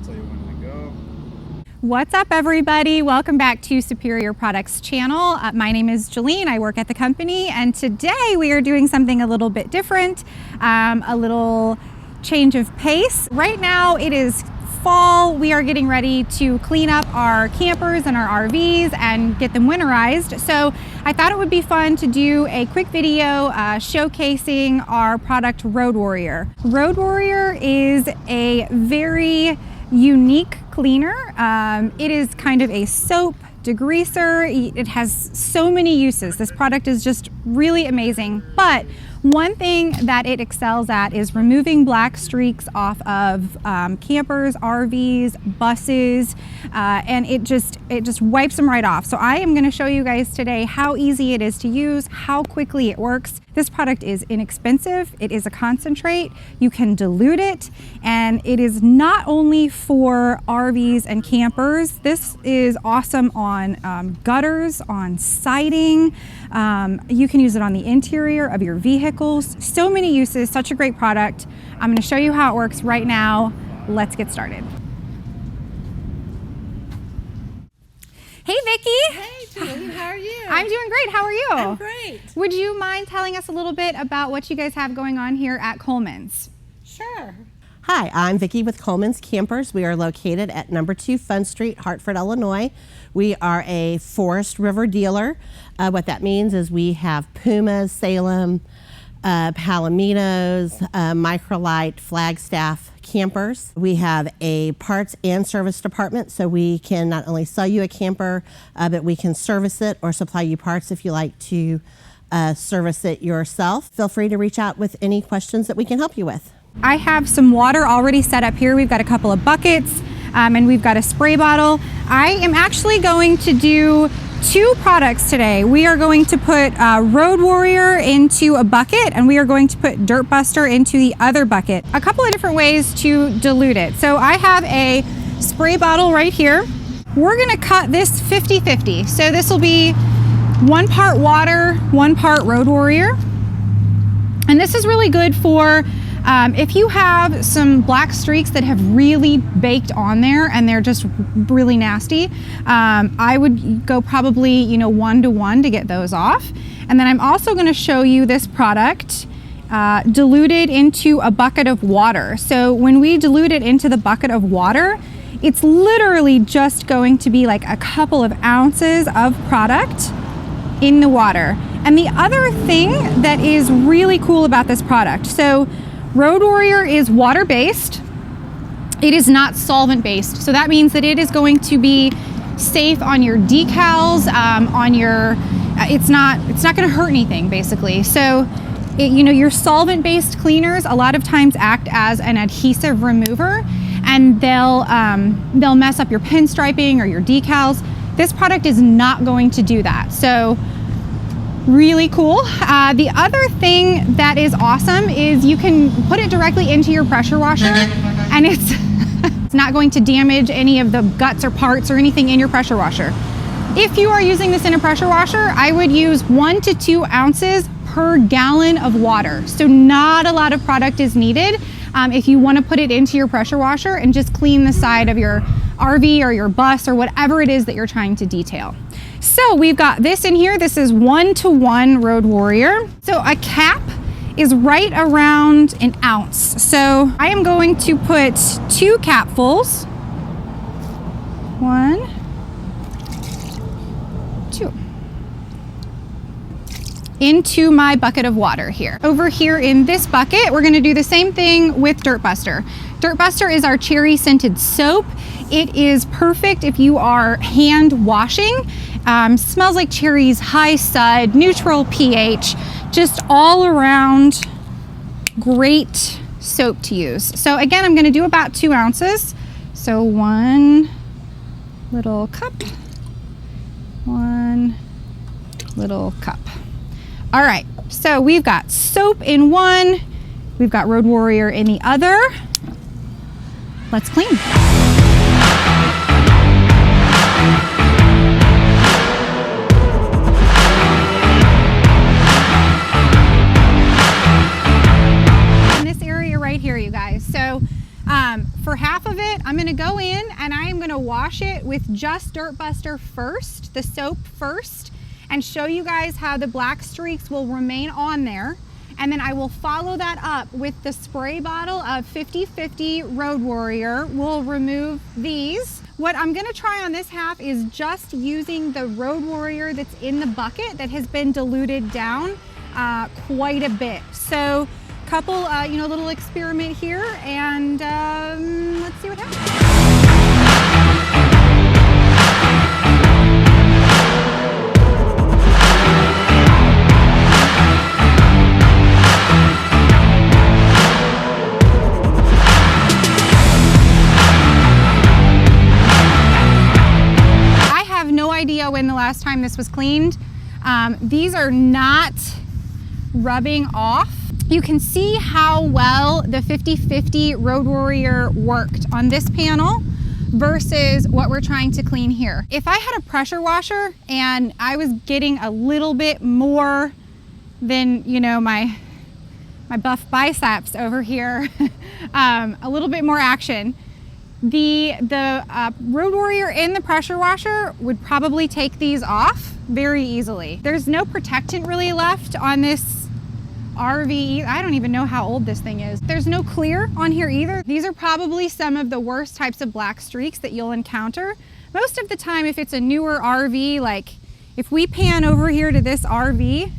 tell you when to go. What's up, everybody? Welcome back to Superior Products channel. My name is Jolene. I work at the company, and today we are doing something a little bit different, a little change of pace. Right now it is fall. We are getting ready to clean up our campers and our RVs and get them winterized. So I thought it would be fun to do a quick video showcasing our product Road Warrior. Road Warrior is a very unique cleaner. It is kind of a soap degreaser. It has so many uses. This product is just really amazing. But one thing that it excels at is removing black streaks off of campers, RVs, buses, and it just wipes them right off. So I am going to show you guys today how easy it is to use, how quickly it works. This product is inexpensive. It is a concentrate. You can dilute it, and it is not only for RVs and campers. This is awesome on gutters, on siding. You can use it on the interior of your vehicles. So many uses, such a great product. I'm going to show you how it works right now. Let's get started. Hey, Vicki. Hey, Julie, how are you? I'm doing great. How are you? I'm great. Would you mind telling us a little bit about what you guys have going on here at Coleman's? Sure. Hi, I'm Vicki with Coleman's Campers. We are located at number 2 Fun Street, Hartford, Illinois. We are a Forest River dealer. What that means is we have Pumas, Salem, Palominos, Microlite, Flagstaff campers. We have a parts and service department, so we can not only sell you a camper, but we can service it or supply you parts if you like to service it yourself. Feel free to reach out with any questions that we can help you with. I have some water already set up here. We've got a couple of buckets and we've got a spray bottle. I am actually going to do 2 products today. We are going to put Road Warrior into a bucket, and we are going to put Dirt Buster into the other bucket. A couple of different ways to dilute it. So I have a spray bottle right here. We're gonna cut this 50-50. So this will be 1 part water, 1 part Road Warrior. And this is really good for if you have some black streaks that have really baked on there and they're just really nasty, I would go probably 1-to-1 to get those off. And then I'm also going to show you this product diluted into a bucket of water. So when we dilute it into the bucket of water, it's literally just going to be like a couple of ounces of product in the water. And the other thing that is really cool about this product, so Road Warrior is water-based. It is not solvent-based. So that means that it is going to be safe on your decals, on your, it's not going to hurt anything basically. So, your solvent-based cleaners a lot of times act as an adhesive remover, and they'll mess up your pinstriping or your decals. This product is not going to do that. So, really cool. The other thing that is awesome is you can put it directly into your pressure washer, and it's not going to damage any of the guts or parts or anything in your pressure washer. If you are using this in a pressure washer, I would use 1 to 2 ounces per gallon of water. So not a lot of product is needed if you want to put it into your pressure washer and just clean the side of your RV or your bus or whatever it is that you're trying to detail. So we've got this in here. This is 1-to-1 Road Warrior. So a cap is right around an ounce. So I am going to put 2 capfuls. 1, 2. Into my bucket of water here. Over here in this bucket, we're gonna do the same thing with Dirt Buster. Dirt Buster is our cherry scented soap. It is perfect if you are hand washing. Smells like cherries, high sud, neutral pH, just all around great soap to use. So again, I'm gonna do about 2 ounces. So 1 little cup, 1 little cup. All right, so we've got soap in one, we've got Road Warrior in the other. Let's clean. In this area right here, you guys. So for half of it, I'm gonna go in and I am gonna wash it with just Dirt Buster first, the soap first, and show you guys how the black streaks will remain on there. And then I will follow that up with the spray bottle of 50/50 Road Warrior. We'll remove these. What I'm gonna try on this half is just using the Road Warrior that's in the bucket that has been diluted down quite a bit. So couple, little experiment here, and let's see what happens. I have no idea when the last time this was cleaned. These are not rubbing off. You can see how well the 50/50 Road Warrior worked on this panel versus what we're trying to clean here. If I had a pressure washer and I was getting a little bit more than, my buff biceps over here, a little bit more action, the Road Warrior in the pressure washer would probably take these off very easily. There's no protectant really left on this RV. I don't even know how old this thing is. There's no clear on here either. These are probably some of the worst types of black streaks that you'll encounter. Most of the time, if it's a newer RV, like if we pan over here to this RV,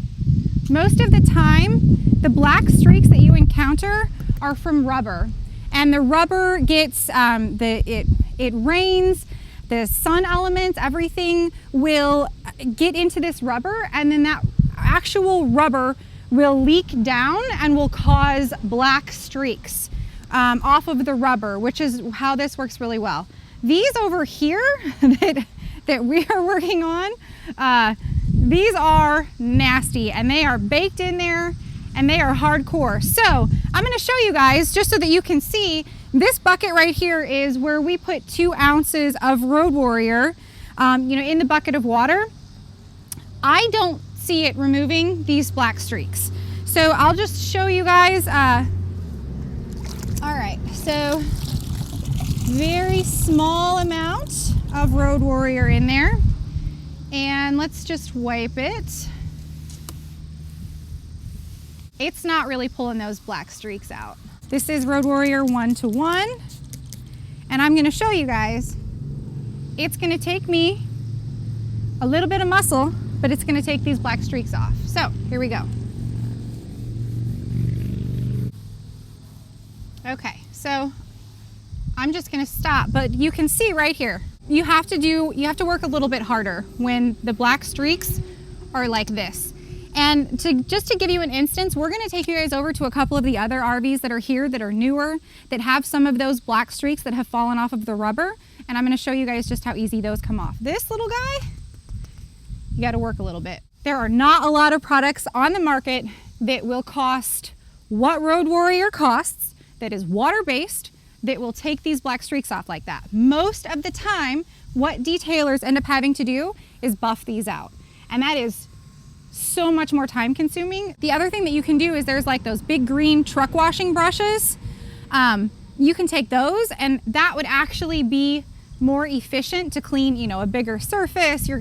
most of the time, the black streaks that you encounter are from rubber. And the rubber gets, it rains, the sun elements, everything will get into this rubber, and then that actual rubber will leak down and will cause black streaks off of the rubber, which is how this works really well. These over here that we are working on, these are nasty, and they are baked in there, and they are hardcore. So I'm gonna show you guys, just so that you can see, this bucket right here is where we put 2 ounces of Road Warrior in the bucket of water. I don't see it removing these black streaks. So I'll just show you guys. All right, so very small amount of Road Warrior in there. And let's just wipe it. It's not really pulling those black streaks out. This is Road Warrior 1:1. And I'm gonna show you guys, it's gonna take me a little bit of muscle, but it's gonna take these black streaks off. So here we go. Okay, so I'm just gonna stop, but you can see right here, you have to work a little bit harder when the black streaks are like this. And just to give you an instance, we're gonna take you guys over to a couple of the other RVs that are here that are newer, that have some of those black streaks that have fallen off of the rubber. And I'm gonna show you guys just how easy those come off. This little guy, you gotta work a little bit. There are not a lot of products on the market that will cost what Road Warrior costs, that is water-based, that will take these black streaks off like that. Most of the time, what detailers end up having to do is buff these out. And that is so much more time consuming. The other thing that you can do is there's like those big green truck washing brushes. You can take those, and that would actually be more efficient to clean, a bigger surface. You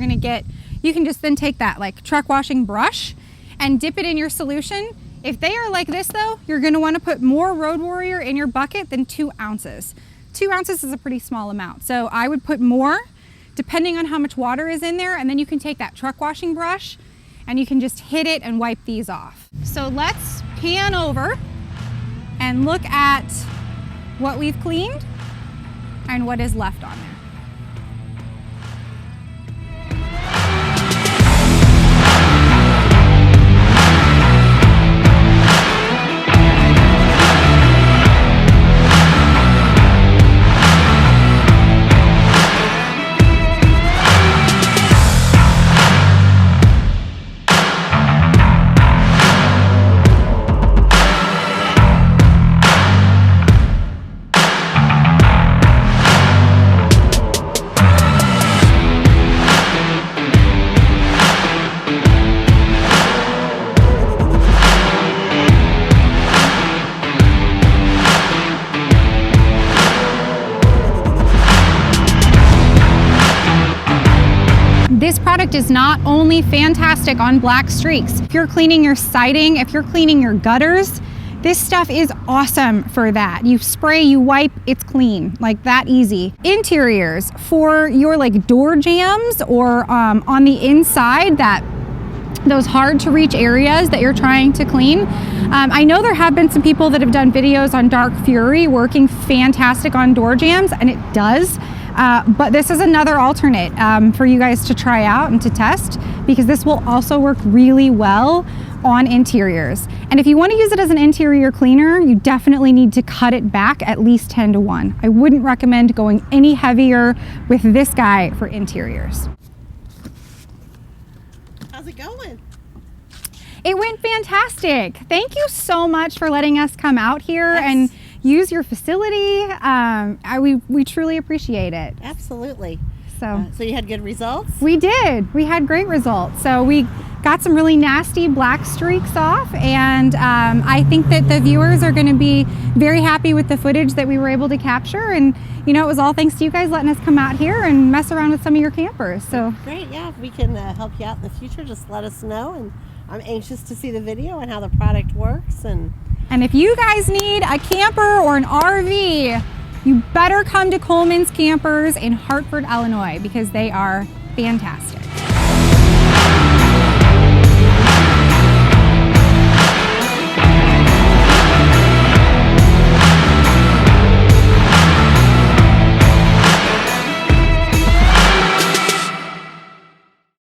can just then take that like truck washing brush and dip it in your solution. If they are like this though, you're gonna wanna put more Road Warrior in your bucket than 2 ounces. 2 ounces is a pretty small amount. So I would put more depending on how much water is in there, and then you can take that truck washing brush and you can just hit it and wipe these off. So let's pan over and look at what we've cleaned and what is left on there. product is not only fantastic on black streaks. If you're cleaning your siding, if you're cleaning your gutters, this stuff is awesome for that. You spray, you wipe, it's clean, like that easy. Interiors, for your like door jambs or on the inside, those hard to reach areas that you're trying to clean. I know there have been some people that have done videos on Dark Fury working fantastic on door jambs, and it does. But this is another alternate for you guys to try out and to test, because this will also work really well on interiors. And if you want to use it as an interior cleaner, you definitely need to cut it back at least 10 to 1. I wouldn't recommend going any heavier with this guy for interiors. How's it going? It went fantastic. Thank you so much for letting us come out here and use your facility. We truly appreciate it. Absolutely. So you had good results? we did. We had great results. So we got some really nasty black streaks off, and I think that the viewers are going to be very happy with the footage that we were able to capture. And you know, it was all thanks to you guys letting us come out here and mess around with some of your campers. So Great, yeah. If we can help you out in the future, just let us know. And I'm anxious to see the video and how the product works. And if you guys need a camper or an RV, you better come to Coleman's Campers in Hartford, Illinois, because they are fantastic.